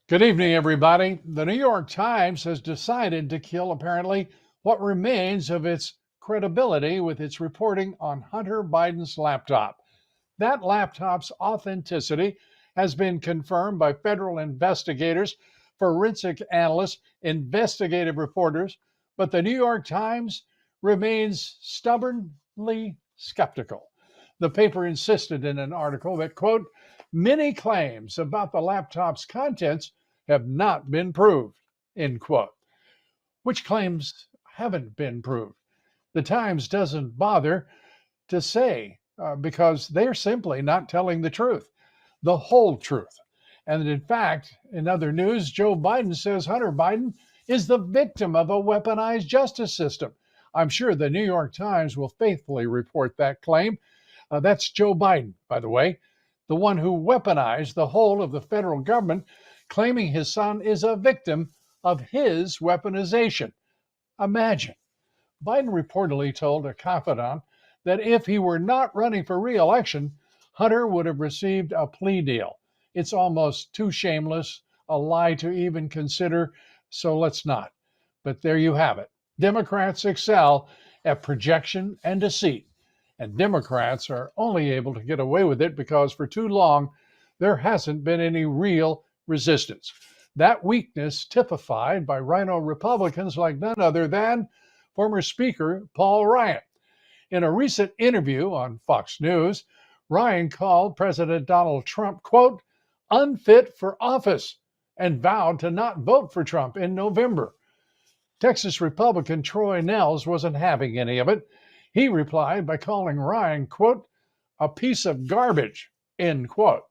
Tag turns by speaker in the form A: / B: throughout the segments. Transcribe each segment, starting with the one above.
A: Good evening, everybody. The New York Times has decided to kill apparently what remains of its credibility with its reporting on Hunter Biden's laptop. That laptop's authenticity has been confirmed by federal investigators, forensic analysts, investigative reporters, but the New York Times remains stubbornly skeptical. The paper insisted in an article that, quote, many claims about the laptop's contents have not been proved, end quote. Which claims haven't been proved? The Times doesn't bother to say because they're simply not telling the truth, the whole truth. And in fact, in other news, Joe Biden says Hunter Biden is the victim of a weaponized justice system. I'm sure the New York Times will faithfully report that claim. That's Joe Biden, by the way, the one who weaponized the whole of the federal government, claiming his son is a victim of his weaponization. Imagine. Biden reportedly told a confidant that if he were not running for re-election, Hunter would have received a plea deal. It's almost too shameless a lie to even consider, so let's not. But there you have it. Democrats excel at projection and deceit, and Democrats are only able to get away with it because for too long there hasn't been any real resistance. That weakness typified by rhino Republicans like none other than former Speaker Paul Ryan. In a recent interview on Fox News, Ryan called President Donald Trump, quote, unfit for office and vowed to not vote for Trump in November. Texas Republican Troy Nels wasn't having any of it. He replied by calling Ryan, quote, a piece of garbage, end quote,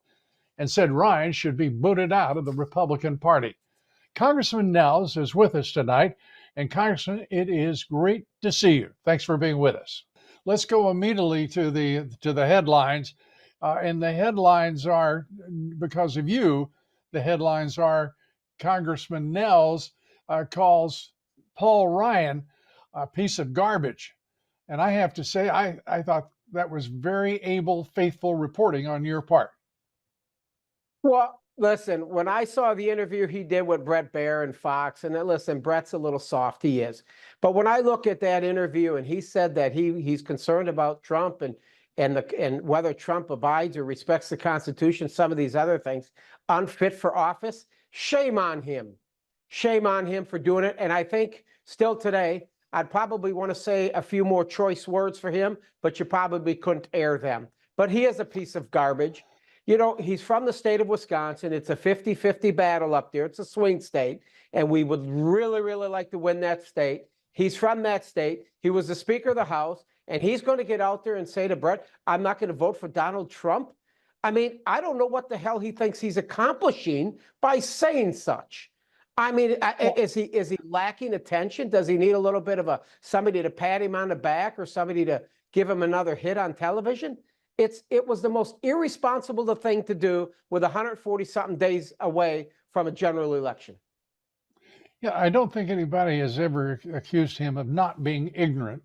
A: and said Ryan should be booted out of the Republican Party. Congressman Nels is with us tonight. And Congressman, it is great to see you. Thanks for being with us. Let's go immediately to the headlines. And the headlines are, because of you, the headlines are Congressman Nels calls Paul Ryan a piece of garbage. And I have to say, I thought that was very able, faithful reporting on your part.
B: Well, listen, when I saw the interview he did with Brett Baer and Fox, and listen, Brett's a little soft, he is. But when I look at that interview and he said that he's concerned about Trump and whether Trump abides or respects the Constitution, some of these other things, unfit for office, shame on him. Shame on him for doing it. And I think still today, I'd probably want to say a few more choice words for him, but you probably couldn't air them. But he is a piece of garbage. You know, he's from the state of Wisconsin. It's a 50-50 battle up there. It's a swing state, and we would really, really like to win that state. He's from that state. He was the Speaker of the House, and he's going to get out there and say to Brett, I'm not going to vote for Donald Trump. I mean, I don't know what the hell he thinks he's accomplishing by saying such. I mean, is he lacking attention? Does he need a little bit of somebody to pat him on the back or somebody to give him another hit on television? It was the most irresponsible thing to do with 140-something days away from a general election.
A: Yeah, I don't think anybody has ever accused him of not being ignorant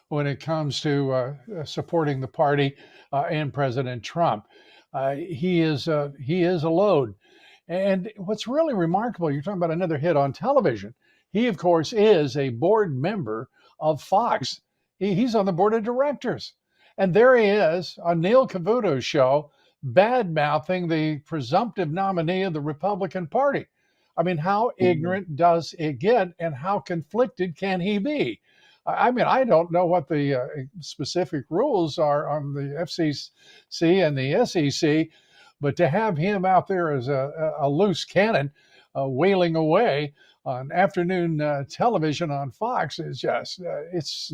A: when it comes to supporting the party and President Trump. He is a load. And what's really remarkable, you're talking about another hit on television. He, of course, is a board member of Fox. He's on the board of directors. And there he is on Neil Cavuto's show, bad-mouthing the presumptive nominee of the Republican Party. I mean, how ignorant does it get, and how conflicted can he be? I mean, I don't know what the specific rules are on the FCC and the SEC, but to have him out there as a loose cannon wailing away on afternoon television on Fox is just, it's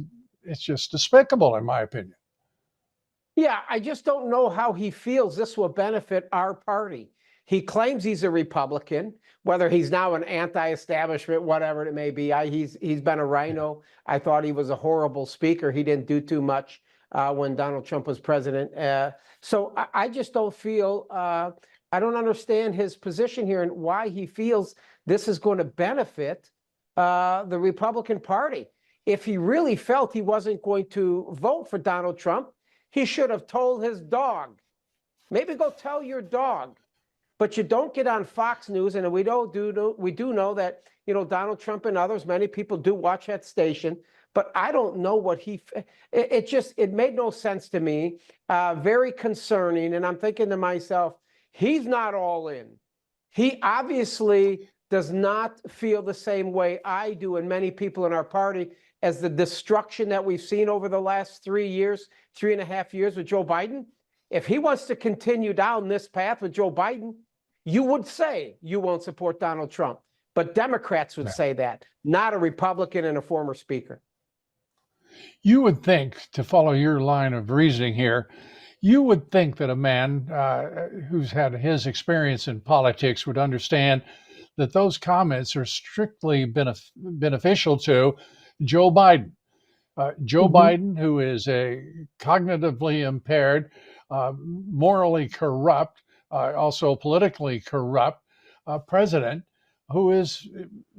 A: just despicable, in my opinion.
B: Yeah, I just don't know how he feels this will benefit our party. He claims he's a Republican, whether he's now an anti-establishment, whatever it may be. He's been a rhino. I thought he was a horrible speaker. He didn't do too much when Donald Trump was president. So I just don't feel, I don't understand his position here and why he feels this is going to benefit the Republican Party. If he really felt he wasn't going to vote for Donald Trump, he should have told his dog. Maybe go tell your dog. but you don't get on Fox News, and we do know that, you know, Donald Trump and others, many people do watch that station, but I don't know what it made no sense to me. Very concerning, and I'm thinking to myself, he's not all in. He obviously does not feel the same way I do and many people in our party as the destruction that we've seen over the last 3 years, 3.5 years with Joe Biden. If he wants to continue down this path with Joe Biden, you would say you won't support Donald Trump. But Democrats would say that, not a Republican and a former speaker.
A: You would think, to follow your line of reasoning here, you would think that a man who's had his experience in politics would understand that those comments are strictly beneficial to Joe Biden. Joe Biden, who is a cognitively impaired, morally corrupt, also politically corrupt president, who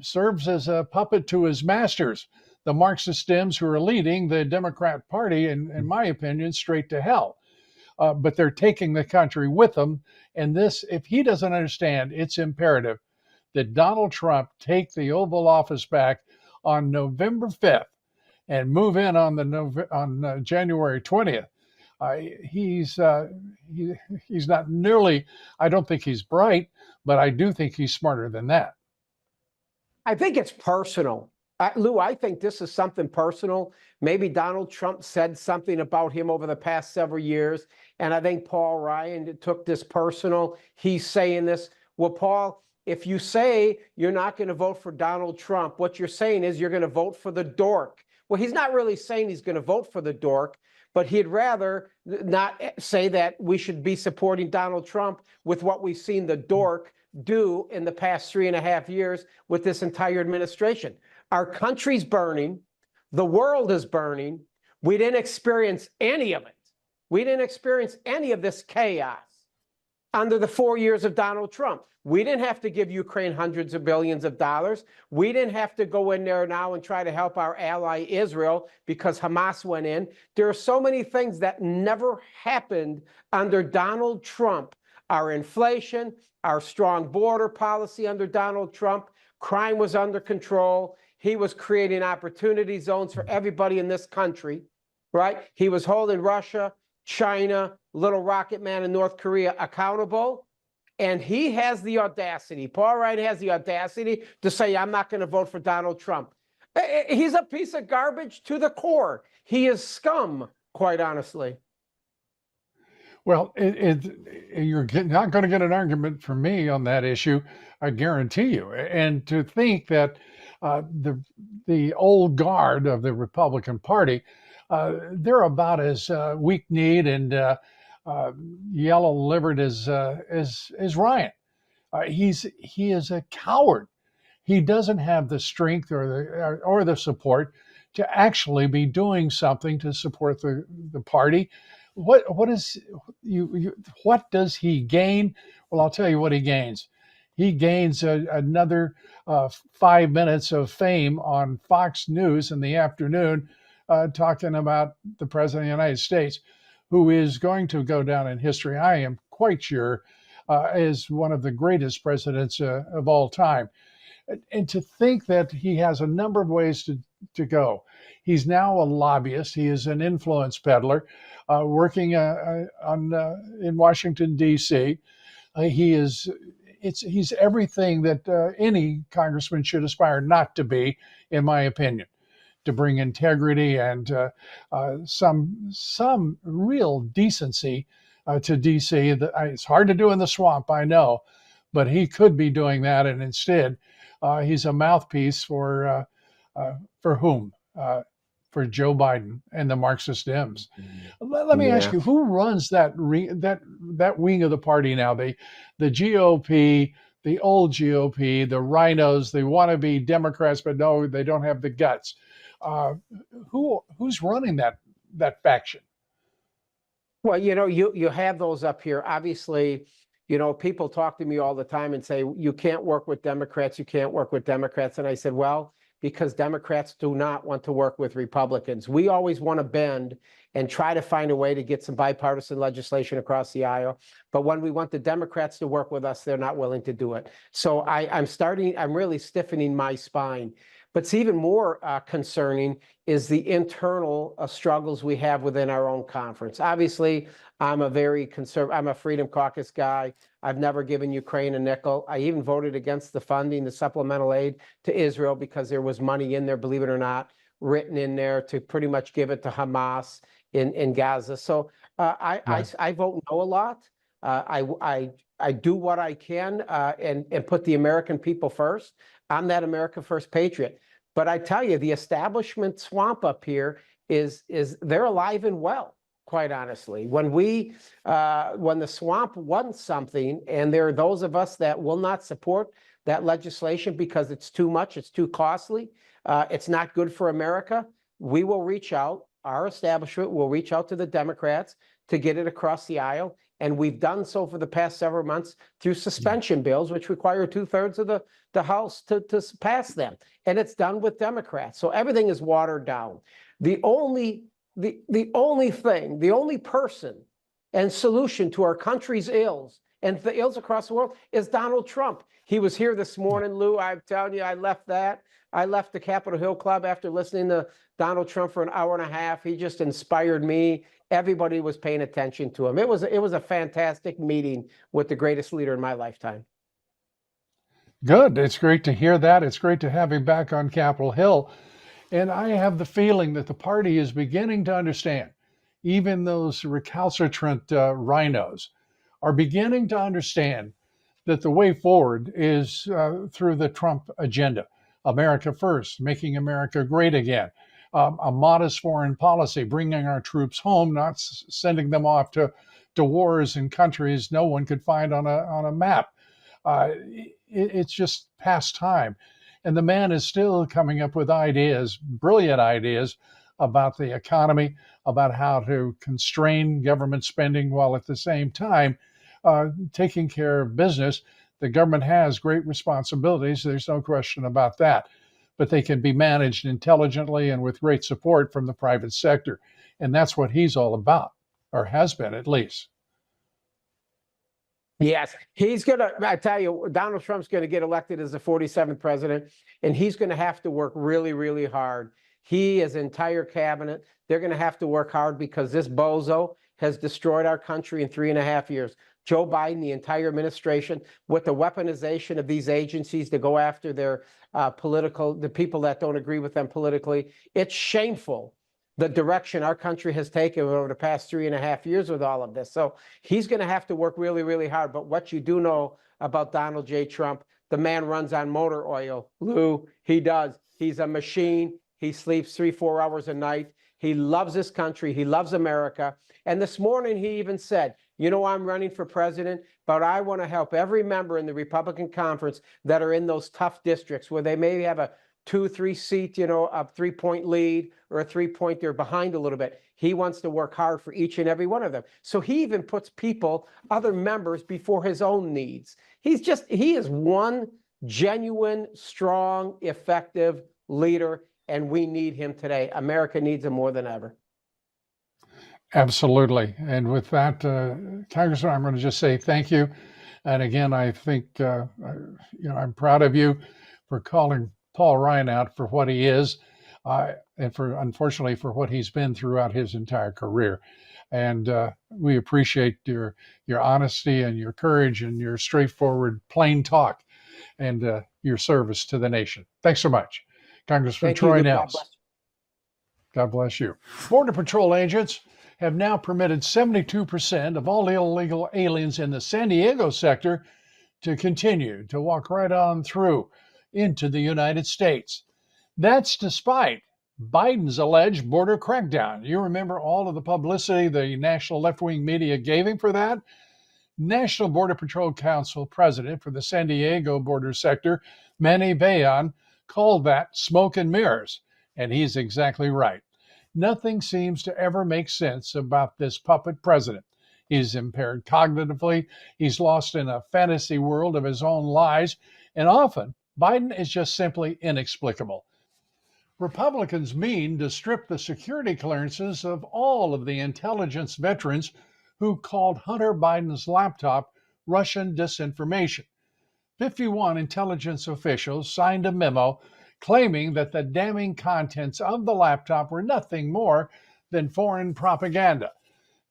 A: serves as a puppet to his masters, the Marxist Dems, who are leading the Democrat Party, in my opinion, straight to hell. But they're taking the country with them. And this, if he doesn't understand, it's imperative that Donald Trump take the Oval Office back on November 5th and move in on January 20th. He's not nearly, I don't think he's bright, but I do think he's smarter than that.
B: I think it's personal. Lou, I think this is something personal. Maybe Donald Trump said something about him over the past several years, and I think Paul Ryan took this personal. He's saying this. Well, Paul, if you say you're not going to vote for Donald Trump, what you're saying is you're going to vote for the dork. Well, he's not really saying he's going to vote for the dork, but he'd rather not say that we should be supporting Donald Trump with what we've seen the dork do in the past 3.5 years with this entire administration. Our country's burning. The world is burning. We didn't experience any of it. We didn't experience any of this chaos under the 4 years of Donald Trump. We didn't have to give Ukraine hundreds of billions of dollars. We didn't have to go in there now and try to help our ally Israel because Hamas went in. There are so many things that never happened under Donald Trump. Our inflation, our strong border policy under Donald Trump, crime was under control. He was creating opportunity zones for everybody in this country, right? He was holding Russia, China, Little Rocket Man in North Korea accountable. And he has the audacity, Paul Ryan has the audacity to say, I'm not going to vote for Donald Trump. He's a piece of garbage to the core. He is scum, quite honestly.
A: Well, you're not going to get an argument from me on that issue, I guarantee you. And to think that the old guard of the Republican Party, they're about as weak-kneed and yellow-livered as Ryan. He is a coward. He doesn't have the strength or the support to actually be doing something to support the party. What does he gain? Well, I'll tell you what he gains. He gains another 5 minutes of fame on Fox News in the afternoon, talking about the President of the United States, who is going to go down in history, I am quite sure, as one of the greatest presidents of all time. And to think that he has a number of ways to go. He's now a lobbyist. He is an influence peddler, working in Washington, D.C. He's everything that any congressman should aspire not to be, in my opinion, to bring integrity and some real decency to D.C. It's hard to do in the swamp, I know, but he could be doing that, and instead, he's a mouthpiece for whom? For Joe Biden and the Marxist Dems. Let me ask you, who runs that wing of the party now? The GOP, the old GOP, the rhinos. They want to be Democrats, but no, they don't have the guts. Who's running that faction?
B: Well, you have those up here. Obviously, people talk to me all the time and say, you can't work with Democrats. You can't work with Democrats. And I said, well, because Democrats do not want to work with Republicans. We always want to bend and try to find a way to get some bipartisan legislation across the aisle. But when we want the Democrats to work with us, they're not willing to do it. So I'm really stiffening my spine. But it's even more concerning is the internal struggles we have within our own conference. Obviously, I'm a Freedom Caucus guy. I've never given Ukraine a nickel. I even voted against the funding, the supplemental aid to Israel, because there was money in there, believe it or not, written in there to pretty much give it to Hamas in Gaza. So I vote no a lot. I do what I can and put the American people first. I'm that America First patriot. But I tell you, the establishment swamp up here is they're alive and well, quite honestly. When the swamp wants something, and there are those of us that will not support that legislation because it's too much, it's too costly, it's not good for America, we will reach out. Our establishment will reach out to the Democrats to get it across the aisle. And we've done so for the past several months through suspension bills, which require 2/3 of the House to pass them. And it's done with Democrats. So everything is watered down. The only thing, the only person and solution to our country's ills and the ills across the world is Donald Trump. He was here this morning, Lou. I'm telling you, I left the Capitol Hill Club after listening to Donald Trump for an hour and a half. He just inspired me. Everybody was paying attention to him. It was a fantastic meeting with the greatest leader in my lifetime.
A: Good. It's great to hear that. It's great to have him back on Capitol Hill. And I have the feeling that the party is beginning to understand, even those recalcitrant rhinos are beginning to understand that the way forward is through the Trump agenda. America first, making America great again. A modest foreign policy, bringing our troops home, not sending them off to wars in countries no one could find on a map. It's just past time. And the man is still coming up with ideas, brilliant ideas about the economy, about how to constrain government spending while at the same time taking care of business. The government has great responsibilities. There's no question about that. But they can be managed intelligently and with great support from the private sector. And that's what he's all about, or has been at least.
B: Yes, I tell you, Donald Trump's going to get elected as the 47th president, and he's going to have to work really, really hard. He, his entire cabinet, they're going to have to work hard because this bozo has destroyed our country in 3.5 years. Joe Biden, the entire administration, with the weaponization of these agencies to go after their the people that don't agree with them politically. It's shameful, the direction our country has taken over the past 3.5 years with all of this. So he's going to have to work really, really hard. But what you do know about Donald J. Trump, the man runs on motor oil. Lou, he does. He's a machine. He sleeps 3-4 hours a night. He loves this country. He loves America. And this morning he even said, you know, I'm running for president, but I want to help every member in the Republican conference that are in those tough districts where they maybe have a 2-3 seat, a 3-point lead or a 3-point, they're behind a little bit. He wants to work hard for each and every one of them. So he even puts other members before his own needs. He is one genuine, strong, effective leader, and we need him today. America needs him more than ever.
A: Absolutely. And with that, Congressman, I'm going to just say thank you. And again, I think, I'm proud of you for calling Paul Ryan out for what he is, and unfortunately, for what he's been throughout his entire career. And we appreciate your honesty and your courage and your straightforward, plain talk and your service to the nation. Thanks so much, Congressman Troy Nels. God bless you. Border Patrol agents have now permitted 72% of all illegal aliens in the San Diego sector to continue to walk right on through into the United States. That's despite Biden's alleged border crackdown. You remember all of the publicity the national left-wing media gave him for that? National Border Patrol Council president for the San Diego border sector, Manny Bayon, called that smoke and mirrors, and he's exactly right. Nothing seems to ever make sense about this puppet president. He's impaired cognitively. He's lost in a fantasy world of his own lies. And often, Biden is just simply inexplicable. Republicans mean to strip the security clearances of all of the intelligence veterans who called Hunter Biden's laptop Russian disinformation. 51 intelligence officials signed a memo claiming that the damning contents of the laptop were nothing more than foreign propaganda.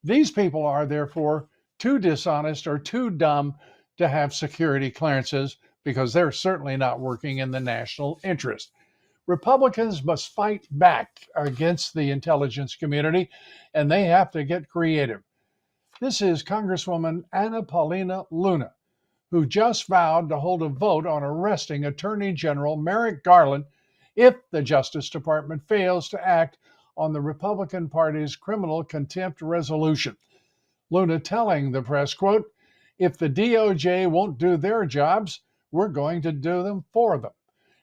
A: These people are therefore too dishonest or too dumb to have security clearances because they're certainly not working in the national interest. Republicans must fight back against the intelligence community, and they have to get creative. This is Congresswoman Anna Paulina Luna, who just vowed to hold a vote on arresting Attorney General Merrick Garland if the Justice Department fails to act on the Republican Party's criminal contempt resolution. Luna telling the press, quote, "If the DOJ won't do their jobs, we're going to do them for them."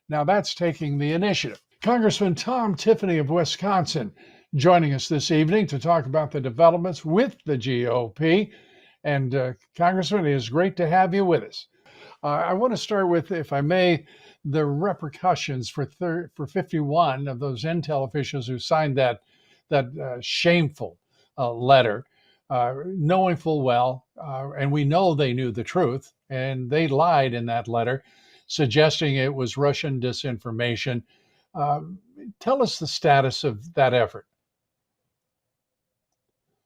A: Now that's taking the initiative. Congressman Tom Tiffany of Wisconsin joining us this evening to talk about the developments with the GOP. And Congressman, it is great to have you with us. I want to start with, if I may, the repercussions for 51 of those intel officials who signed that shameful letter, knowing full well, and we know they knew the truth, and they lied in that letter, suggesting it was Russian disinformation. Tell us the status of that effort.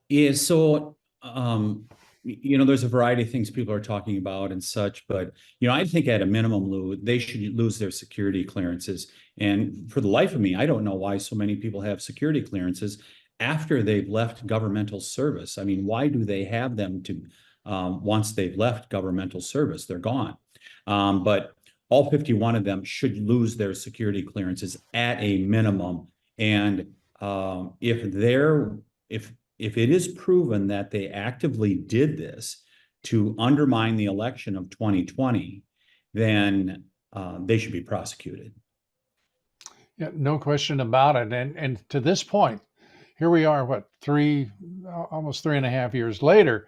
C: Yeah, so there's a variety of things people are talking about and such, but I think at a minimum, Lou, they should lose their security clearances. And for the life of me, I don't know why so many people have security clearances after they've left governmental service. I mean, why do they have them to once they've left governmental service? They're gone. But all 51 of them should lose their security clearances at a minimum. And if it is proven that they actively did this to undermine the election of 2020, then they should be prosecuted.
A: Yeah, no question about it. And to this point, here we are, almost 3.5 years later,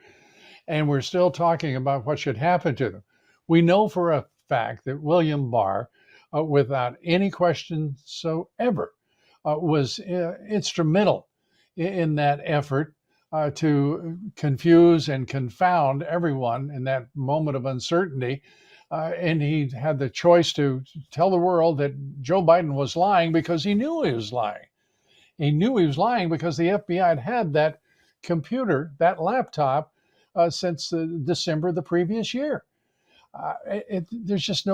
A: and we're still talking about what should happen to them. We know for a fact that William Barr, without any question soever, was instrumental in that effort to confuse and confound everyone in that moment of uncertainty. And he had the choice to tell the world that Joe Biden was lying because he knew he was lying. He knew he was lying because the FBI had that computer, that laptop, since December the previous year. There's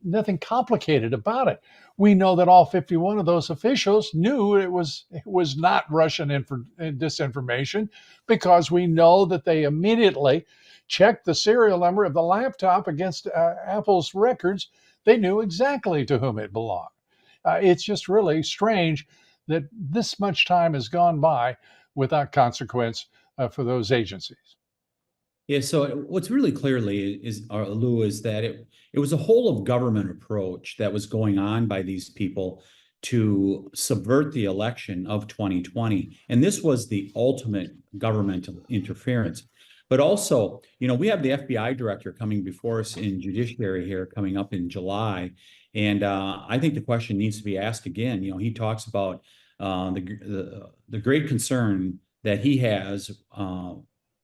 A: nothing complicated about it. We know that all 51 of those officials knew it was not Russian disinformation because we know that they immediately checked the serial number of the laptop against Apple's records. They knew exactly to whom it belonged. It's just really strange that this much time has gone by without consequence for those agencies.
C: Yeah, so what's really clearly Lou, is that it was a whole of government approach that was going on by these people to subvert the election of 2020. And this was the ultimate governmental interference. But also, we have the FBI director coming before us in judiciary here coming up in July. And I think the question needs to be asked again. He talks about the great concern that he has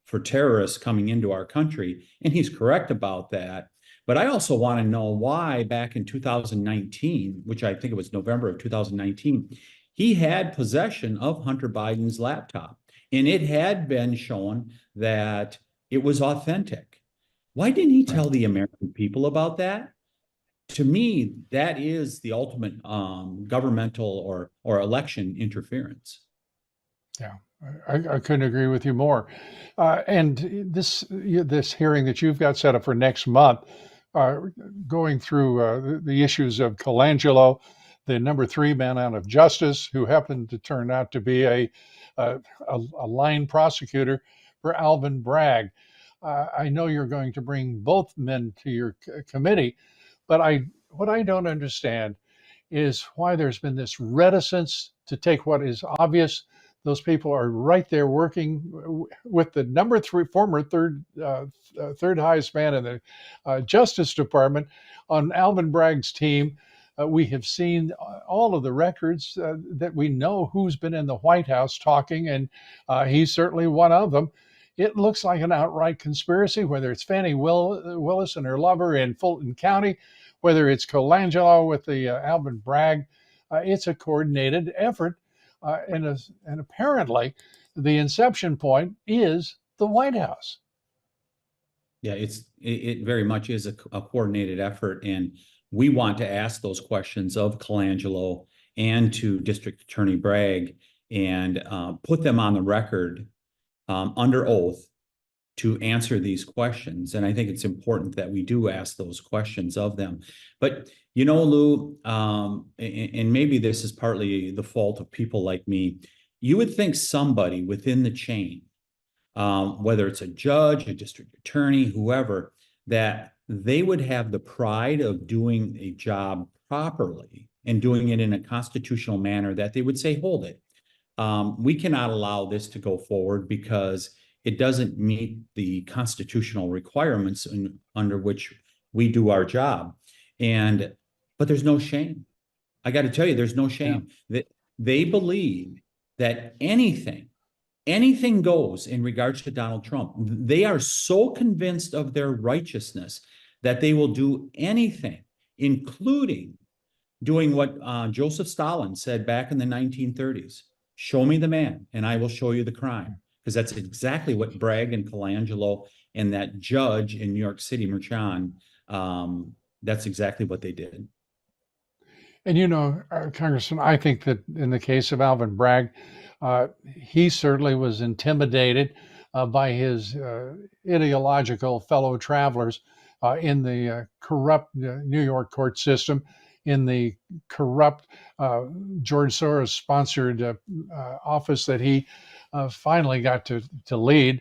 C: for terrorists coming into our country, and he's correct about that. But I also want to know why back in 2019, which I think it was November of 2019, he had possession of Hunter Biden's laptop, and it had been shown that it was authentic. Why didn't he tell the American people about that? To me, that is the ultimate governmental or election interference.
A: Yeah. I couldn't agree with you more. And this hearing that you've got set up for next month, going through the issues of Colangelo, the number 3 man out of justice, who happened to turn out to be a line prosecutor for Alvin Bragg. I know you're going to bring both men to your committee, but what I don't understand is why there's been this reticence to take what is obvious. Those people are right there working with the number 3, former third highest man in the Justice Department on Alvin Bragg's team, We have seen all of the records that we know who's been in the White House talking, and he's certainly one of them. It looks like an outright conspiracy, whether it's Fannie Willis and her lover in Fulton County, whether it's Colangelo with the Alvin Bragg. It's a coordinated effort, and apparently the inception point is the White House.
C: Yeah, it very much is a coordinated effort, and we want to ask those questions of Colangelo and to District Attorney Bragg and put them on the record under oath to answer these questions. And I think it's important that we do ask those questions of them. But, you know, Lou, and maybe this is partly the fault of people like me, you would think somebody within the chain, whether it's a judge, a district attorney, whoever, that they would have the pride of doing a job properly and doing it in a constitutional manner, that they would say, hold it. We cannot allow this to go forward because it doesn't meet the constitutional requirements under which we do our job. But there's no shame. I got to tell you, there's no shame. That they believe that anything goes in regards to Donald Trump. They are so convinced of their righteousness that they will do anything, including doing what Joseph Stalin said back in the 1930s. Show me the man and I will show you the crime. Because that's exactly what Bragg and Colangelo and that judge in New York City, Merchan, that's exactly what they did.
A: And you know, Congressman, I think that in the case of Alvin Bragg, he certainly was intimidated by his ideological fellow travelers in the corrupt New York court system, in the corrupt George Soros-sponsored office that he finally got to lead.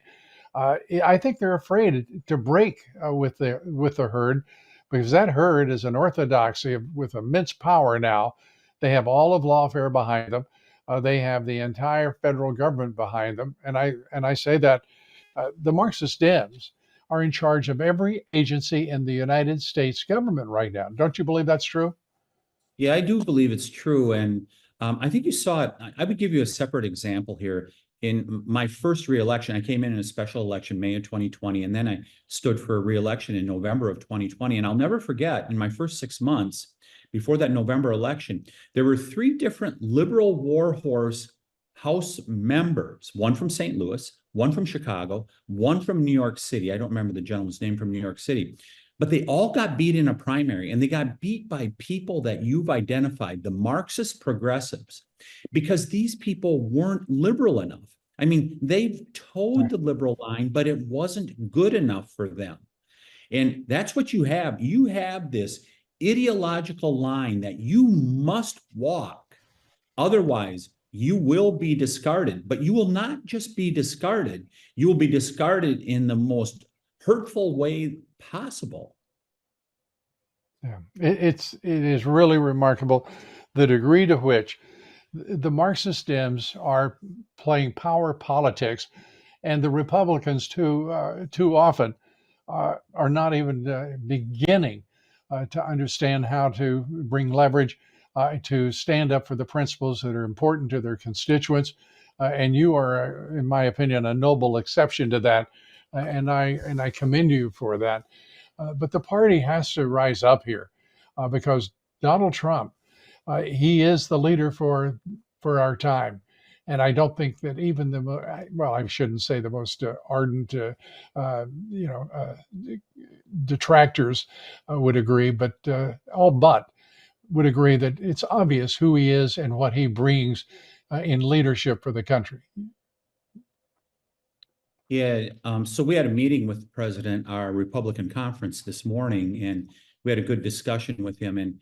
A: I think they're afraid to break with the herd, because that herd is an orthodoxy with immense power now. They have all of lawfare behind them. They have the entire federal government behind them, and I say that the Marxist Dems are in charge of every agency in the United States government right now. Don't you believe that's true?
C: Yeah, I do believe it's true. And I think you saw it. I would give you a separate example here. In my first reelection, I came in a special election, May of 2020, and then I stood for a reelection in November of 2020. And I'll never forget, in my first 6 months before that November election, there were 3 different liberal warhorse House members, one from St. Louis, one from Chicago, one from New York City. I don't remember the gentleman's name from New York City, but they all got beat in a primary, and they got beat by people that you've identified, the Marxist progressives, because these people weren't liberal enough. I mean, they've towed the liberal line, but it wasn't good enough for them. And that's what you have. You have this ideological line that you must walk. Otherwise, you will be discarded. But you will not just be discarded. You will be discarded in the most hurtful way possible.
A: Yeah, it is really remarkable the degree to which the Marxist Dems are playing power politics, and the Republicans too often are not even beginning to understand how to bring leverage to stand up for the principles that are important to their constituents. And you are, in my opinion, a noble exception to that, and I commend you for that. But the party has to rise up here because Donald Trump, he is the leader for our time. And I don't think that even I shouldn't say the most ardent, detractors would agree, but all but would agree that it's obvious who he is and what he brings in leadership for the country.
C: Yeah, so we had a meeting with the president, our Republican conference this morning, and we had a good discussion with him. And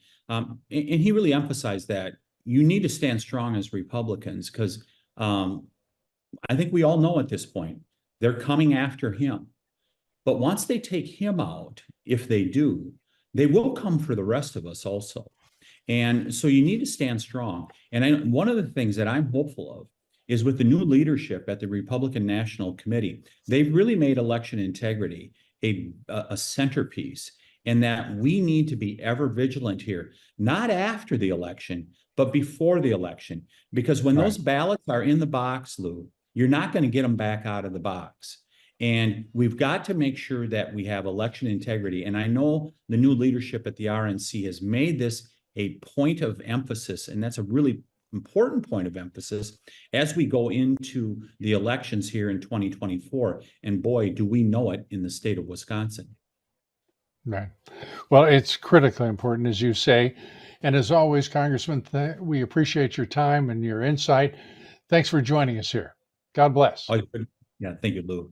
C: he really emphasized that you need to stand strong as Republicans, because I think we all know at this point, they're coming after him. But once they take him out, if they do, they will come for the rest of us also. And so you need to stand strong. And one of the things that I'm hopeful of is with the new leadership at the Republican National Committee, they've really made election integrity a centerpiece. and that we need to be ever vigilant here, not after the election, but before the election. Because when those ballots are in the box, Lou, you're not going to get them back out of the box. And we've got to make sure that we have election integrity. And I know the new leadership at the RNC has made this a point of emphasis, and that's a really important point of emphasis as we go into the elections here in 2024. And boy, do we know it in the state of Wisconsin.
A: Right. Well, it's critically important, as you say. And as always, Congressman, we appreciate your time and your insight. Thanks for joining us here. God bless.
C: Oh, yeah, thank you, Lou.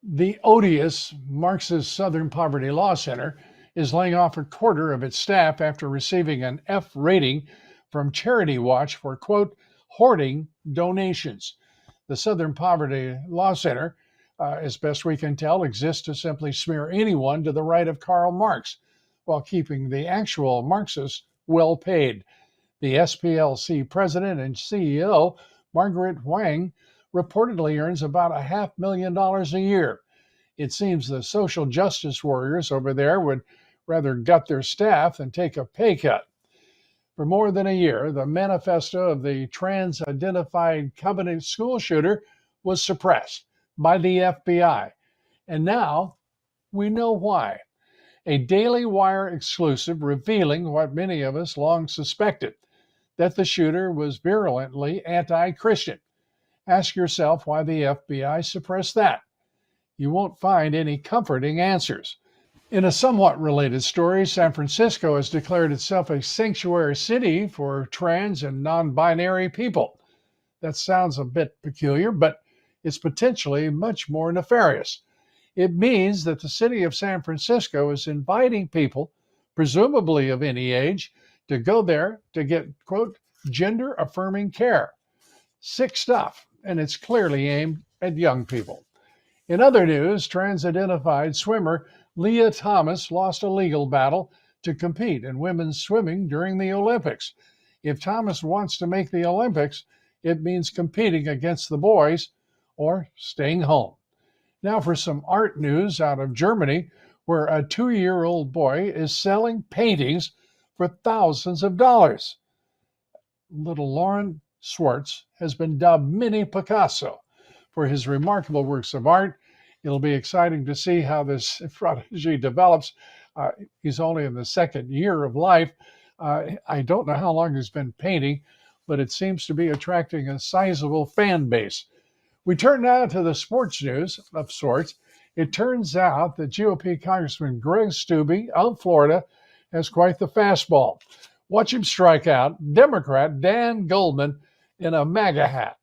A: The odious Marxist Southern Poverty Law Center is laying off a quarter of its staff after receiving an F rating from Charity Watch for, quote, hoarding donations. The Southern Poverty Law Center, as best we can tell, exists to simply smear anyone to the right of Karl Marx while keeping the actual Marxists well paid. The SPLC president and CEO, Margaret Wang, reportedly earns about $500,000 a year. It seems the social justice warriors over there would rather gut their staff than take a pay cut. For more than a year, the manifesto of the trans-identified Covenant school shooter was suppressed by the FBI. And now we know why. A Daily Wire exclusive revealing what many of us long suspected, that the shooter was virulently anti-Christian. Ask yourself why the FBI suppressed that. You won't find any comforting answers. In a somewhat related story, San Francisco has declared itself a sanctuary city for trans and non-binary people. That sounds a bit peculiar, but it's potentially much more nefarious. It means that the city of San Francisco is inviting people, presumably of any age, to go there to get, quote, gender-affirming care. Sick stuff, and it's clearly aimed at young people. In other news, trans-identified swimmer Leah Thomas lost a legal battle to compete in women's swimming during the Olympics. If Thomas wants to make the Olympics, it means competing against the boys or staying home. Now for some art news out of Germany, where a 2-year-old boy is selling paintings for thousands of dollars. Little Lauren Swartz has been dubbed Mini Picasso for his remarkable works of art. It'll be exciting to see how this prodigy develops. He's only in the second year of life. I don't know how long he's been painting, but it seems to be attracting a sizable fan base. We turn now to the sports news of sorts. It turns out that GOP Congressman Greg Steube of Florida has quite the fastball. Watch him strike out Democrat Dan Goldman in a MAGA hat.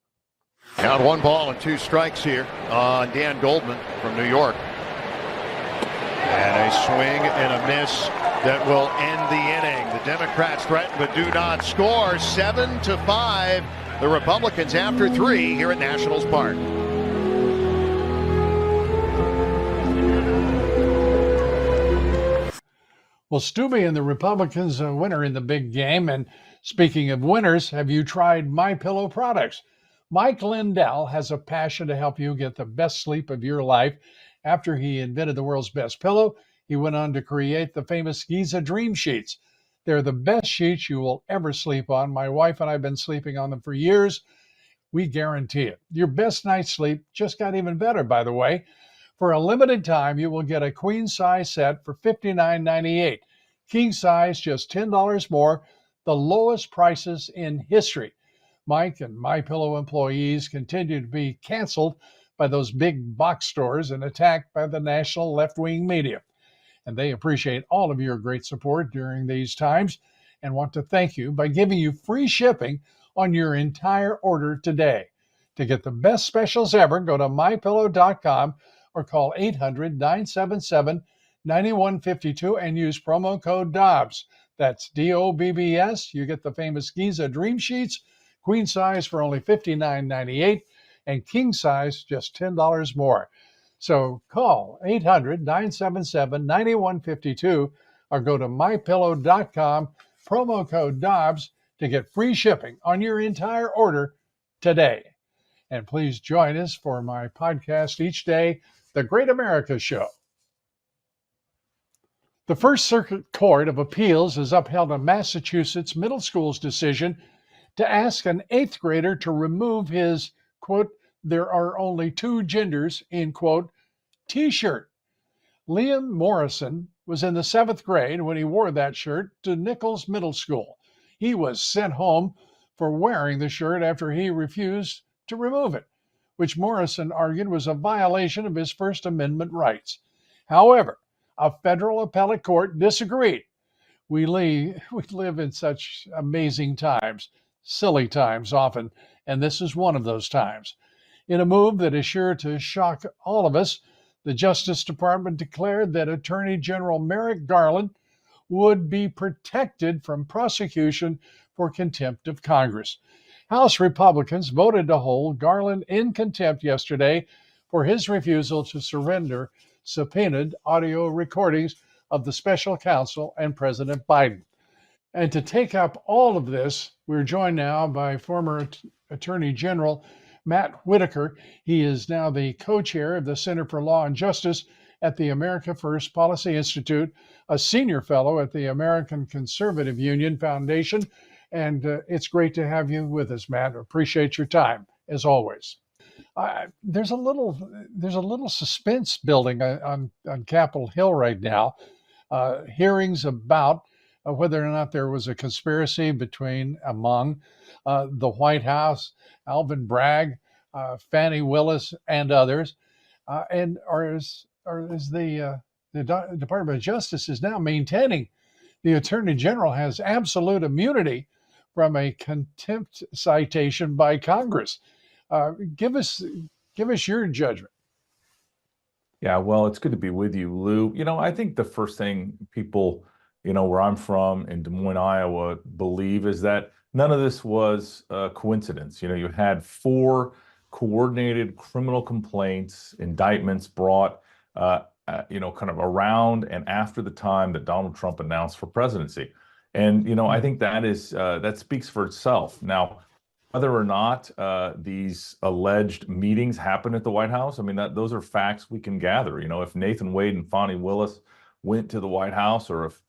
D: Down 1 ball and 2 strikes here on Dan Goldman from New York. And a swing and a miss that will end the inning. The Democrats threaten but do not score. 7-5. The Republicans after 3 here at Nationals Park.
A: Well, Steube and the Republicans are a winner in the big game. And speaking of winners, have you tried MyPillow products? Mike Lindell has a passion to help you get the best sleep of your life. After he invented the world's best pillow, he went on to create the famous Giza Dream Sheets. They're the best sheets you will ever sleep on. My wife and I have been sleeping on them for years. We guarantee it. Your best night's sleep just got even better, by the way. For a limited time, you will get a queen size set for $59.98. King size, just $10 more, the lowest prices in history. Mike and MyPillow employees continue to be canceled by those big box stores and attacked by the national left-wing media. And they appreciate all of your great support during these times and want to thank you by giving you free shipping on your entire order today. To get the best specials ever, go to MyPillow.com or call 800-977-9152 and use promo code Dobbs. That's DOBBS. You get the famous Giza Dream Sheets, queen size for only $59.98 and king size just $10 more. So call 800-977-9152 or go to mypillow.com, promo code Dobbs to get free shipping on your entire order today. And please join us for my podcast each day, The Great America Show. The First Circuit Court of Appeals has upheld a Massachusetts middle school's decision to ask an eighth grader to remove his, quote, "there are only two genders," in quote, t-shirt. Liam Morrison was in the seventh grade when he wore that shirt to Nichols Middle School. He was sent home for wearing the shirt after he refused to remove it, which Morrison argued was a violation of his First Amendment rights. However, a federal appellate court disagreed. We live in such amazing times, silly times often, and this is one of those times. In a move that is sure to shock all of us, the Justice Department declared that Attorney General Merrick Garland would be protected from prosecution for contempt of Congress. House Republicans voted to hold Garland in contempt yesterday for his refusal to surrender subpoenaed audio recordings of the special counsel and President Biden. And to take up all of this, we're joined now by former Attorney General Matt Whitaker. He is now the co-chair of the Center for Law and Justice at the America First Policy Institute, a senior fellow at the American Conservative Union Foundation. And it's great to have you with us, Matt. Appreciate your time, as always. There's a little suspense building on Capitol Hill right now. Hearings about whether or not there was a conspiracy among the White House, Alvin Bragg, Fannie Willis, and others, and the Department of Justice is now maintaining the Attorney General has absolute immunity from a contempt citation by Congress. Give us your judgment.
E: Yeah, well, it's good to be with you, Lou. I think the first thing people, where I'm from in Des Moines, Iowa, believe is that none of this was a coincidence. You had 4 coordinated criminal complaints, indictments brought, kind of around and after the time that Donald Trump announced for presidency. And, I think that speaks for itself. Now, whether or not these alleged meetings happened at the White House, those are facts we can gather. If Nathan Wade and Fannie Willis went to the White House, or if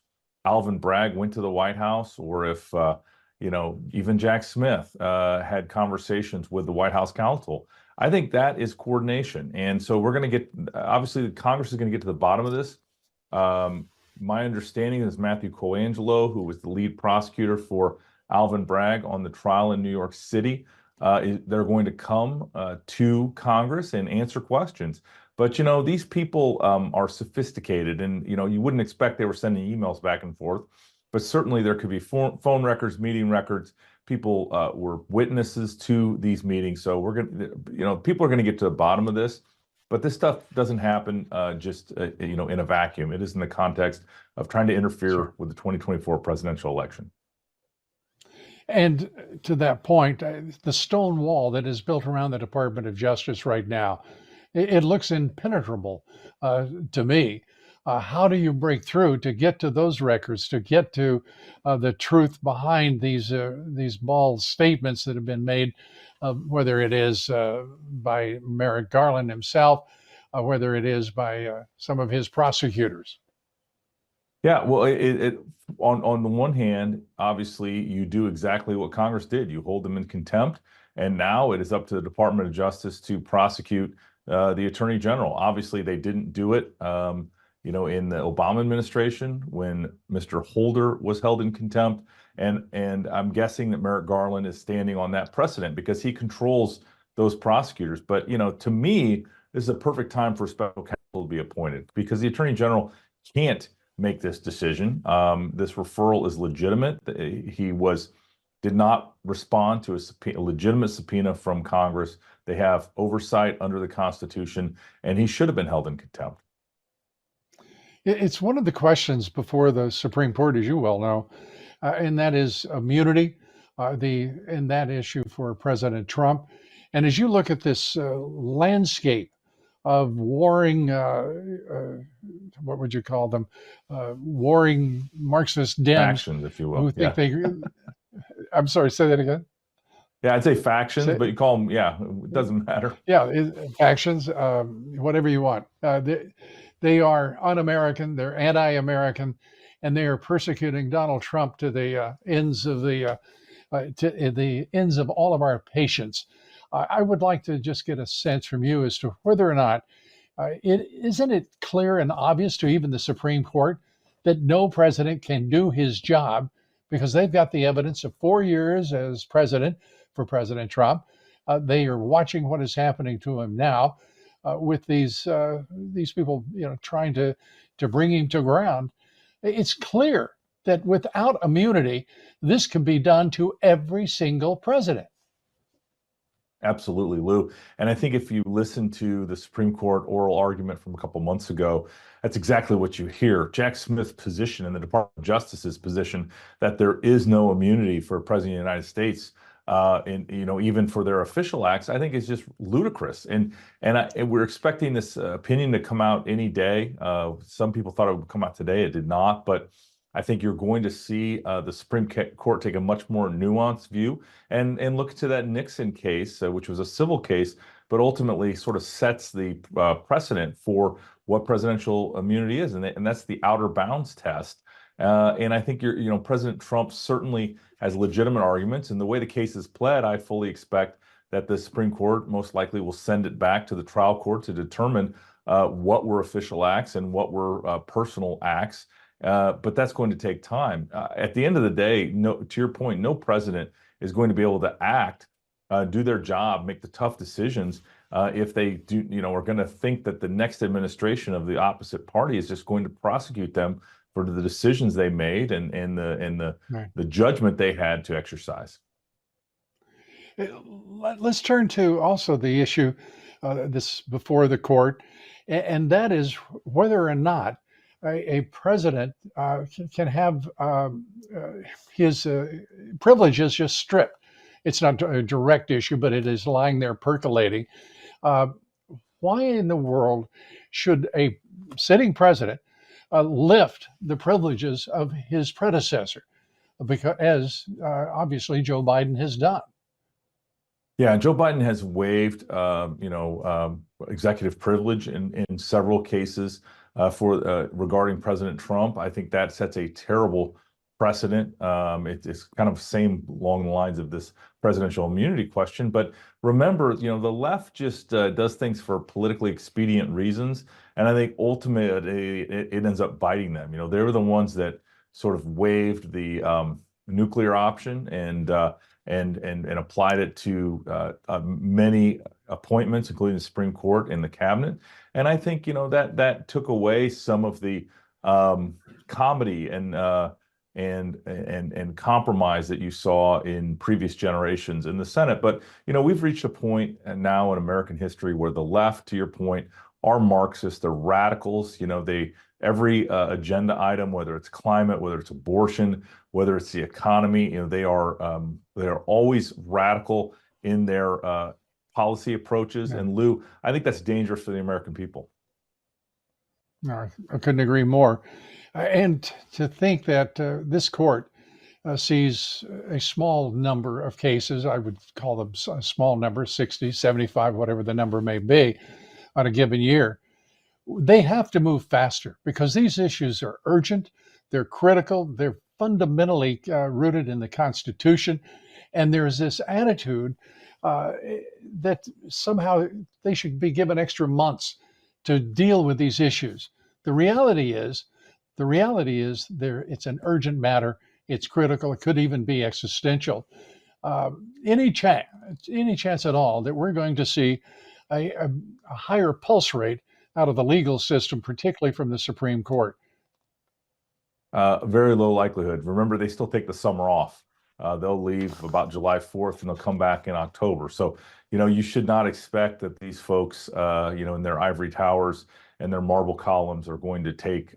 E: Alvin Bragg went to the White House, or if, even Jack Smith had conversations with the White House counsel, I think that is coordination. And so we're going to obviously, Congress is going to get to the bottom of this. My understanding is Matthew Colangelo, who was the lead prosecutor for Alvin Bragg on the trial in New York City, they're going to come to Congress and answer questions. But, these people are sophisticated, and, you wouldn't expect they were sending emails back and forth. But certainly there could be phone records, meeting records. People were witnesses to these meetings. So people are going to get to the bottom of this. But this stuff doesn't happen just in a vacuum. It is in the context of trying to interfere with the 2024 presidential election.
A: And to that point, the stone wall that is built around the Department of Justice right now, it looks impenetrable to me. How do you break through to get to those records, to get to the truth behind these bald statements that have been made, whether it is by Merrick Garland himself, whether it is by some of his prosecutors?
E: Yeah, well, on the one hand, obviously, you do exactly what Congress did. You hold them in contempt, and now it is up to the Department of Justice to prosecute the Attorney General. Obviously, they didn't do it, in the Obama administration when Mr. Holder was held in contempt, and I'm guessing that Merrick Garland is standing on that precedent because he controls those prosecutors. But to me, this is a perfect time for a special counsel to be appointed because the Attorney General can't make this decision. This referral is legitimate. He did not respond to a legitimate subpoena from Congress. They have oversight under the Constitution, and he should have been held in contempt.
A: It's one of the questions before the Supreme Court, as you well know, and that is immunity, in that issue for President Trump. And as you look at this landscape of warring, what would you call them? Warring Marxist Dems.
E: Factions, if you will.
A: Who think I'm sorry, say that again.
E: Yeah, I'd say factions, but you call them, it doesn't matter.
A: Yeah, factions, whatever you want. They are un-American, they're anti-American, and they are persecuting Donald Trump to the ends of the ends of all of our patience. I would like to just get a sense from you as to whether or not isn't it clear and obvious to even the Supreme Court that no president can do his job because they've got the evidence of 4 years as president for President Trump. They are watching what is happening to him now with these people, trying to bring him to ground. It's clear that without immunity, this can be done to every single president.
E: Absolutely, Lou. And I think if you listen to the Supreme Court oral argument from a couple months ago, that's exactly what you hear. Jack Smith's position and the Department of Justice's position that there is no immunity for a president of the United States, even for their official acts, I think is just ludicrous. And we're expecting this opinion to come out any day. Some people thought it would come out today. It did not, but I think you're going to see the Supreme Court take a much more nuanced view and look to that Nixon case, which was a civil case, but ultimately sort of sets the precedent for what presidential immunity is, and that's the outer bounds test. And I think President Trump certainly has legitimate arguments, and the way the case is pled, I fully expect that the Supreme Court most likely will send it back to the trial court to determine what were official acts and what were personal acts. But that's going to take time. At the end of the day, to your point, no president is going to be able to act, do their job, make the tough decisions if they do, are going to think that the next administration of the opposite party is just going to prosecute them for the decisions they made and the judgment they had to exercise.
A: Let's turn to also the issue this before the court, and that is whether or not a president can have his privileges just stripped. It's not a direct issue, but it is lying there percolating. Why in the world should a sitting president lift the privileges of his predecessor? Because, as obviously Joe Biden has done.
E: Yeah, Joe Biden has waived, executive privilege in several cases regarding President Trump. I think that sets a terrible precedent. It's kind of same along the lines of this presidential immunity question. But remember, the left just does things for politically expedient reasons, and I think ultimately it ends up biting them. They were the ones that sort of waived the nuclear option and applied it to many appointments, including the Supreme Court and the cabinet. And I think that took away some of the comedy and compromise that you saw in previous generations in the Senate. But we've reached a point now in American history where the left, to your point, are Marxists, they're radicals. Every agenda item, whether it's climate, whether it's abortion, whether it's the economy, they are always radical in their policy approaches. Yeah. And Lou, I think that's dangerous for the American people.
A: No, I couldn't agree more. And to think that this court sees a small number of cases, I would call them a small number, 60, 75, whatever the number may be, on a given year. They have to move faster because these issues are urgent, they're critical, they're fundamentally rooted in the Constitution, and there's this attitude that somehow they should be given extra months to deal with these issues. The reality is it's an urgent matter, it's critical, it could even be existential. Any chance at all that we're going to see a higher pulse rate out of the legal system, particularly from the Supreme Court?
E: Very low likelihood. Remember, they still take the summer off. They'll leave about July 4th and they'll come back in October. So, you should not expect that these folks, in their ivory towers and their marble columns are going to take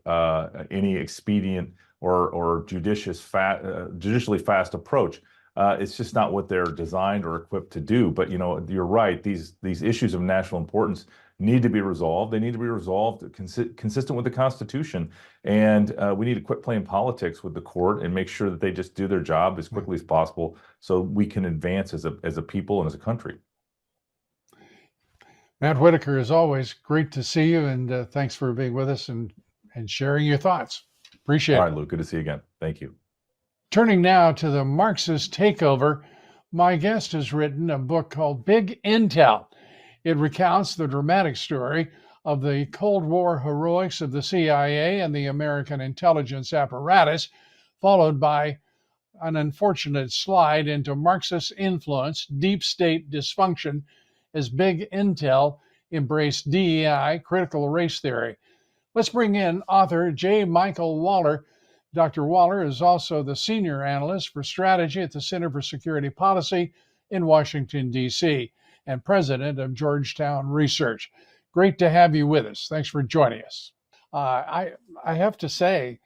E: any expedient or judicially fast approach. It's just not what they're designed or equipped to do. But, you're right. These issues of national importance need to be resolved. They need to be resolved consistent with the Constitution. And we need to quit playing politics with the court and make sure that they just do their job as quickly as possible so we can advance as a people and as a country.
A: Matt Whitaker, as always, great to see you, and thanks for being with us and sharing your thoughts. Appreciate
E: All
A: it.
E: right, Lou, good to see you again. Thank you.
A: Turning now to the Marxist takeover, my guest has written a book called Big Intel. It recounts the dramatic story of the Cold War heroics of the CIA and the American intelligence apparatus, followed by an unfortunate slide into Marxist influence, deep state dysfunction, as Big Intel embraced DEI, critical race theory. Let's bring in author J. Michael Waller. Dr. Waller is also the senior analyst for strategy at the Center for Security Policy in Washington, D.C., and president of Georgetown Research. Great to have you with us. Thanks for joining us. I have to say,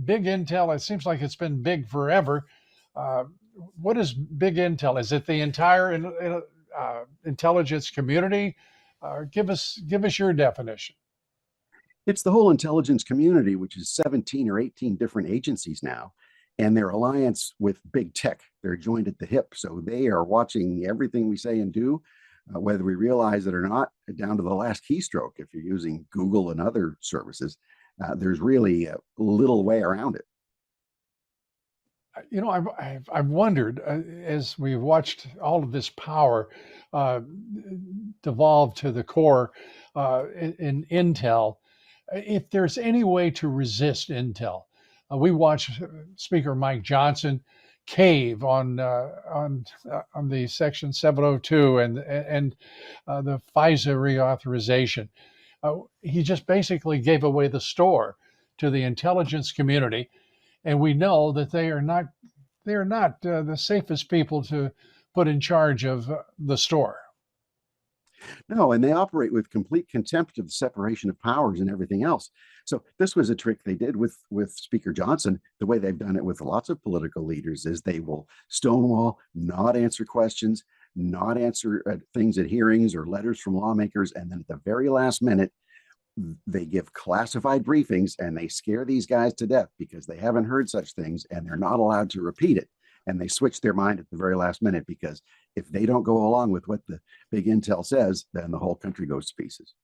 A: Big Intel, it seems like it's been big forever. What is Big Intel? Is it the entire intelligence community? Give us your definition.
F: It's the whole intelligence community, which is 17 or 18 different agencies now, and their alliance with big tech. They're joined at the hip. So they are watching everything we say and do, whether we realize it or not, down to the last keystroke. If you're using Google and other services, there's really little way around it.
A: You know, I've wondered as we've watched all of this power devolve to the core in Intel, if there's any way to resist Intel. We watched Speaker Mike Johnson cave on the Section 702 and the FISA reauthorization. He just basically gave away the store to the intelligence community. And we know that they are not the safest people to put in charge of the store.
F: No, and they operate with complete contempt of the separation of powers and everything else. So this was a trick they did with Speaker Johnson. The way they've done it with lots of political leaders is they will stonewall, not answer questions, not answer things at hearings or letters from lawmakers, and then at the very last minute, they give classified briefings and they scare these guys to death because they haven't heard such things and they're not allowed to repeat it. And they switch their mind at the very last minute because if they don't go along with what the Big Intel says, then the whole country goes to pieces.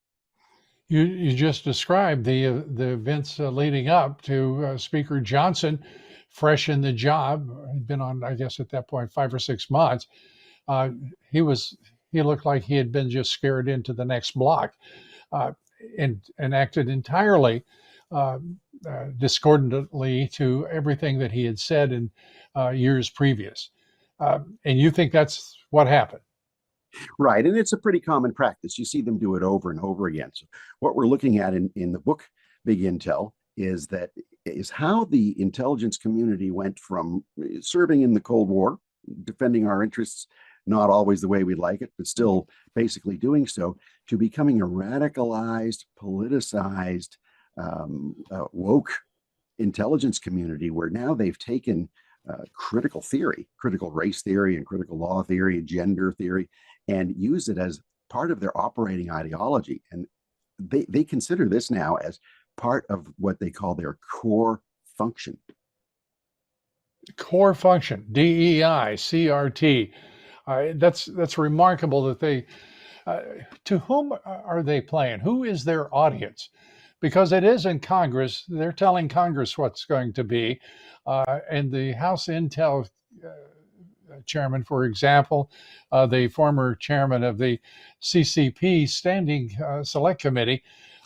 A: You just described the events leading up to Speaker Johnson, fresh in the job. He'd been on, I guess, at that point, 5 or 6 months. He looked like he had been just scared into the next block. And acted entirely discordantly to everything that he had said in years previous. And you think that's what happened?
F: Right. And it's a pretty common practice. You see them do it over and over again. So what we're looking at in the book, Big Intel, is how the intelligence community went from serving in the Cold War, defending our interests, not always the way we'd like it, but still basically doing so, to becoming a radicalized, politicized, woke intelligence community where now they've taken critical theory, critical race theory and critical law theory and gender theory, and use it as part of their operating ideology. And they consider this now as part of what they call their core function.
A: Core function, DEI, CRT. That's remarkable that they, to whom are they playing? Who is their audience? Because it is in Congress. They're telling Congress what's going to be. And the House Intel chairman, for example, the former chairman of the CCP Standing Select Committee,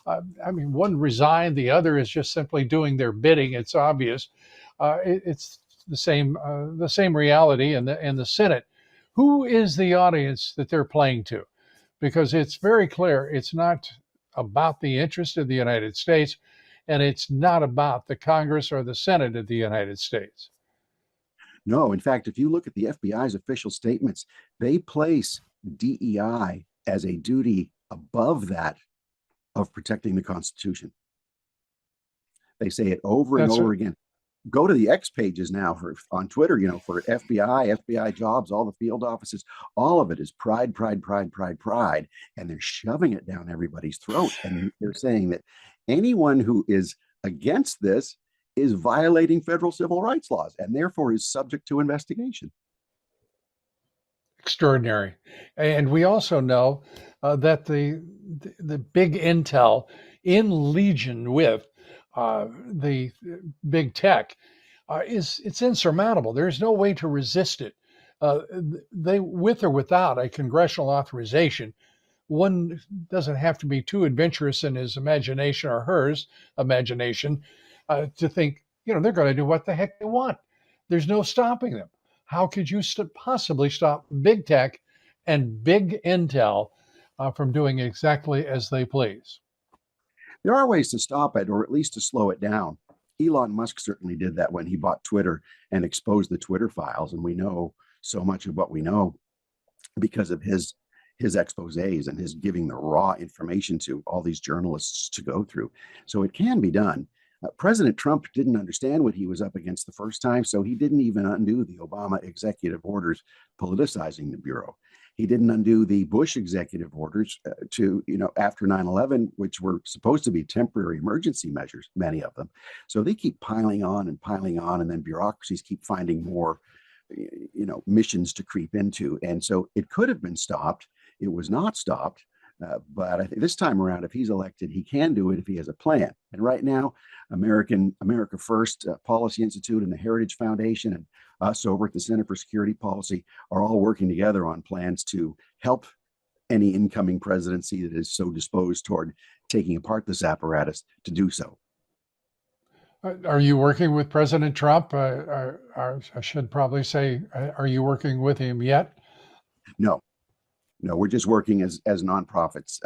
A: I mean, one resigned, the other is just simply doing their bidding. It's obvious. It's the same reality in the Senate. Who is the audience that they're playing to? Because it's very clear it's not about the interest of the United States, and it's not about the Congress or the Senate of the United States.
F: No, in fact, if you look at the FBI's official statements, they place DEI as a duty above that of protecting the Constitution. They say it over and over again. Go to the X pages now on Twitter, for FBI jobs, all the field offices, all of it is pride, pride, pride, pride, pride. And they're shoving it down everybody's throat. And they're saying that anyone who is against this is violating federal civil rights laws and therefore is subject to investigation.
A: extraordinary. And we also know that the big intel in legion with the big tech it's insurmountable. There's no way to resist it. Uh, they, with or without a congressional authorization, one doesn't have to be too adventurous in his imagination or hers imagination to think, they're going to do what the heck they want. There's no stopping them. How could you possibly stop big tech and big intel from doing exactly as they please?
F: There are ways to stop it, or at least to slow it down. Elon Musk certainly did that when he bought Twitter and exposed the Twitter files. And we know so much of what we know because of his exposés and his giving the raw information to all these journalists to go through. So it can be done. President Trump didn't understand what he was up against the first time, so he didn't even undo the Obama executive orders politicizing the Bureau. He didn't undo the Bush executive orders after 9/11, which were supposed to be temporary emergency measures, many of them. So they keep piling on, and then bureaucracies keep finding more, missions to creep into. And so it could have been stopped. It was not stopped. But I think this time around, if he's elected, he can do it if he has a plan. And right now, America First Policy Institute and the Heritage Foundation and us over at the Center for Security Policy are all working together on plans to help any incoming presidency that is so disposed toward taking apart this apparatus to do so.
A: Are you working with President Trump? I should probably say, are you working with him yet?
F: No, we're just working as nonprofits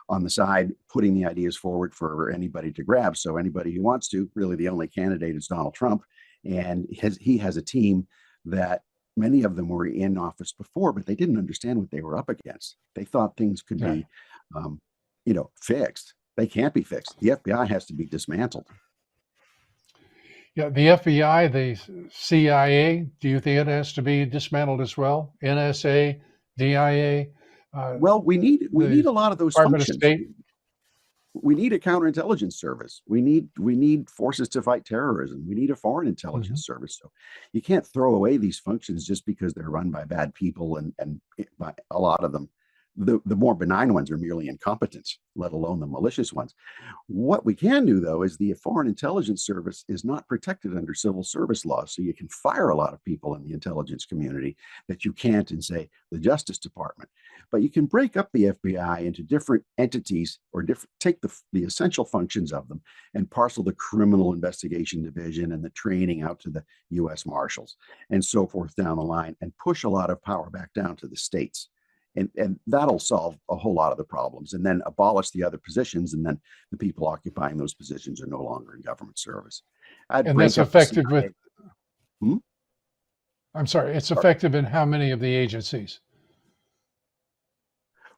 F: on the side, putting the ideas forward for anybody to grab. So anybody who wants to, really the only candidate is Donald Trump. And he has a team that many of them were in office before, but they didn't understand what they were up against. They thought things could be, fixed. They can't be fixed. The FBI has to be dismantled.
A: Yeah, the FBI, the CIA, do you think it has to be dismantled as well? NSA, DIA?
F: Well, we need a lot of those
A: Department
F: functions.
A: of State?
F: We need a counterintelligence service. We need forces to fight terrorism. We need a foreign intelligence service. So you can't throw away these functions just because they're run by bad people, and by a lot of them, the more benign ones are merely incompetent, let alone the malicious ones. What we can do, though, is the Foreign Intelligence Service is not protected under civil service laws. So you can fire a lot of people in the intelligence community that you can't in, say, the Justice Department. But you can break up the FBI into different entities, or take the essential functions of them and parcel the Criminal Investigation Division and the training out to the U.S. Marshals and so forth down the line, and push a lot of power back down to the states. And that'll solve a whole lot of the problems, and then abolish the other positions, and then the people occupying those positions are no longer in government service.
A: And that's effective with, I'm sorry, it's effective in how many of the agencies?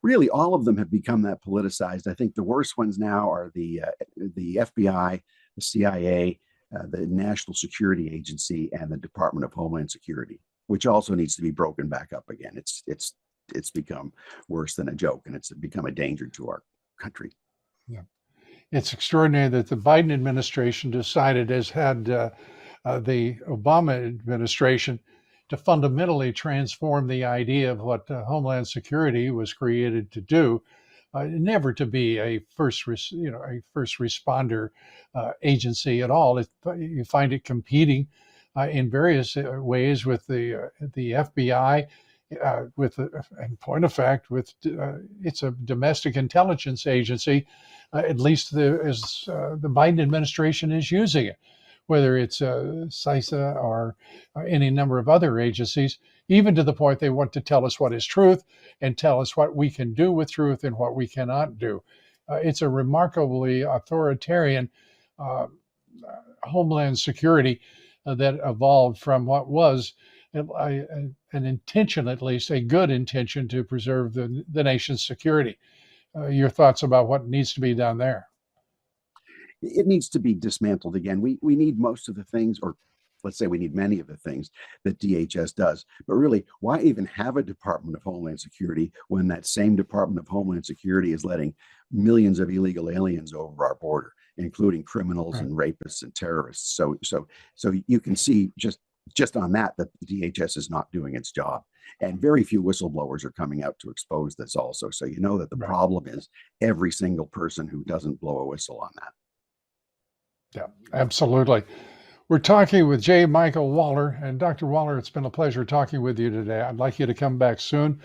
F: Really, all of them have become that politicized. I think the worst ones now are the FBI, the CIA, the National Security Agency, and the Department of Homeland Security, which also needs to be broken back up again. It's become worse than a joke, and it's become a danger to our country.
A: Yeah, it's extraordinary that the Biden administration decided, as had the Obama administration, to fundamentally transform the idea of what Homeland Security was created to do, never to be a first responder agency at all. You find it competing in various ways with the FBI. In point of fact, it's a domestic intelligence agency, at least as the Biden administration is using it, whether it's CISA or any number of other agencies, even to the point they want to tell us what is truth and tell us what we can do with truth and what we cannot do. It's a remarkably authoritarian Homeland Security that evolved from what was an intention, at least a good intention, to preserve the nation's security. Your thoughts about what needs to be done there?
F: It needs to be dismantled again. We need most of the things, or let's say we need many of the things that DHS does. But really, why even have a Department of Homeland Security when that same Department of Homeland Security is letting millions of illegal aliens over our border, including criminals and rapists and terrorists? So you can see just just on that, the DHS is not doing its job. And very few whistleblowers are coming out to expose this also. So you know that the problem is every single person who doesn't blow a whistle on that.
A: Yeah, absolutely. We're talking with J. Michael Waller. And Dr. Waller, it's been a pleasure talking with you today. I'd like you to come back soon.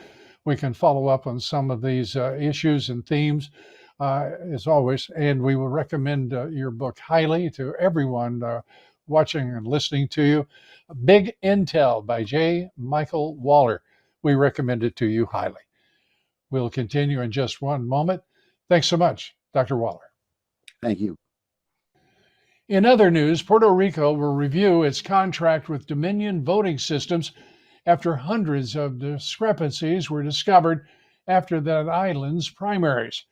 A: We can follow up on some of these issues and themes, as always. And we will recommend your book highly to everyone watching and listening to you. Big Intel by J. Michael Waller. We recommend it to you highly. We'll continue in just one moment. Thanks so much, Dr. Waller.
F: Thank you.
A: In other news, Puerto Rico will review its contract with Dominion Voting Systems after hundreds of discrepancies were discovered after that island's primaries.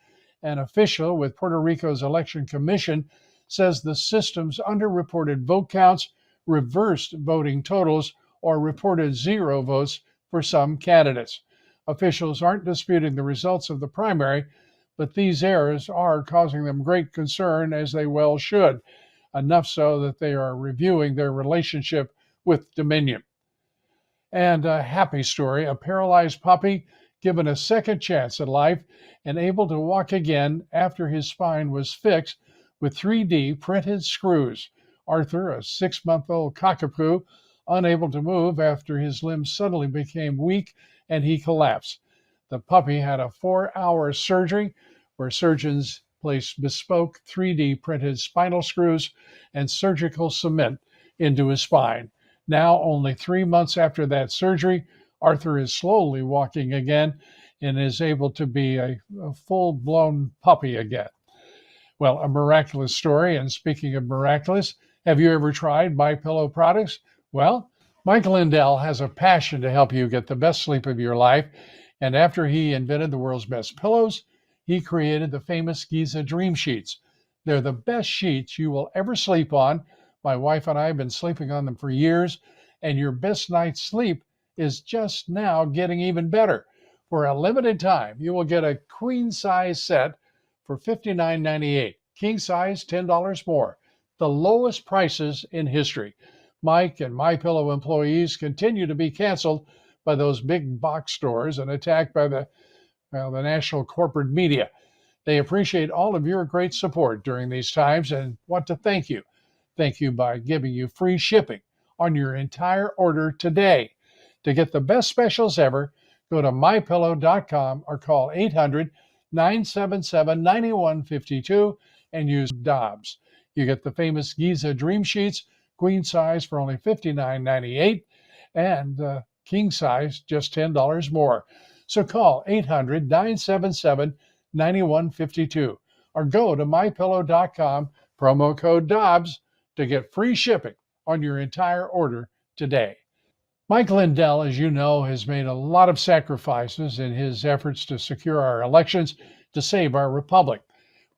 A: An official with Puerto Rico's Election Commission says the system's underreported vote counts reversed voting totals or reported zero votes for some candidates. Officials aren't disputing the results of the primary, but these errors are causing them great concern, as they well should, enough so that they are reviewing their relationship with Dominion. And a happy story, a paralyzed puppy given a second chance at life and able to walk again after his spine was fixed with 3D printed screws. Arthur, a 6-month-old cockapoo, unable to move after his limbs suddenly became weak and he collapsed. The puppy had a 4-hour surgery where surgeons placed bespoke 3D printed spinal screws and surgical cement into his spine. Now, only 3 months after that surgery, Arthur is slowly walking again and is able to be a full-blown puppy again. Well, a miraculous story. And speaking of miraculous, have you ever tried MyPillow products? Well, Mike Lindell has a passion to help you get the best sleep of your life. And after he invented the world's best pillows, he created the famous Giza Dream Sheets. They're the best sheets you will ever sleep on. My wife and I have been sleeping on them for years, and your best night's sleep is just now getting even better. For a limited time, you will get a queen size set for $59.98. King size, $10 more. The lowest prices in history. Mike and MyPillow employees continue to be canceled by those big box stores and attacked by the national corporate media. They appreciate all of your great support during these times and want to thank you. Thank you by giving you free shipping on your entire order today. To get the best specials ever, go to mypillow.com or call 800-977-9152 and use Dobbs. You get the famous Giza Dream Sheets, queen size for only $59.98, and king size just $10 more. So call 800-977-9152 or go to mypillow.com, promo code Dobbs, to get free shipping on your entire order today. Mike Lindell, as you know, has made a lot of sacrifices in his efforts to secure our elections to save our republic.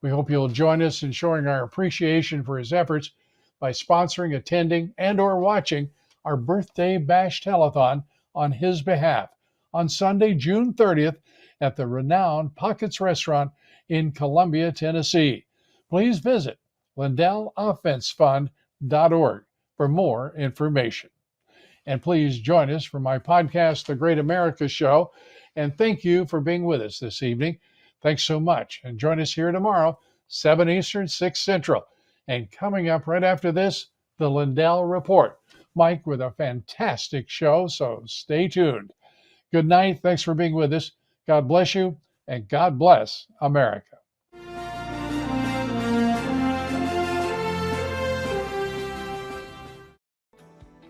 A: We hope you'll join us in showing our appreciation for his efforts by sponsoring, attending, and or watching our birthday bash telethon on his behalf on Sunday, June 30th at the renowned Pockets Restaurant in Columbia, Tennessee. Please visit LindellOffenseFund.org for more information. And please join us for my podcast, The Great America Show. And thank you for being with us this evening. Thanks so much. And join us here tomorrow, 7 Eastern, 6 Central. And coming up right after this, the Lindell Report. Mike with a fantastic show, so stay tuned. Good night. Thanks for being with us. God bless you, and God bless America.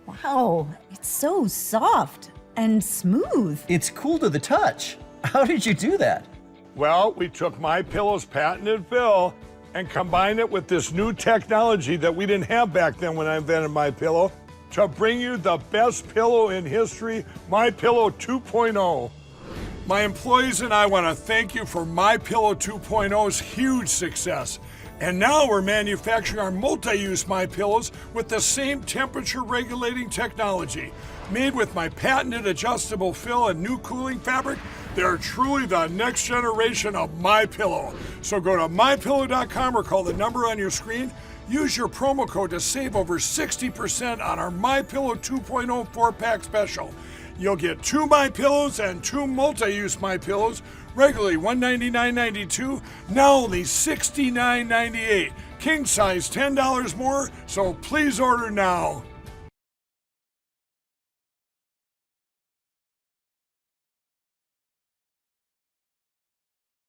G: Wow, it's so soft and smooth.
H: It's cool to the touch. How did you do that?
I: Well, we took MyPillow's patented fill and combined it with this new technology that we didn't have back then when I invented MyPillow to bring you the best pillow in history, MyPillow 2.0. My employees and I want to thank you for MyPillow 2.0's huge success. And now we're manufacturing our multi-use MyPillows with the same temperature regulating technology. Made with my patented adjustable fill and new cooling fabric, they're truly the next generation of MyPillow. So go to MyPillow.com or call the number on your screen. Use your promo code to save over 60% on our MyPillow 2.0 4-pack special. You'll get 2 MyPillows and 2 multi-use MyPillows, regularly $199.92, now only $69.98. King size $10 more, so please order now.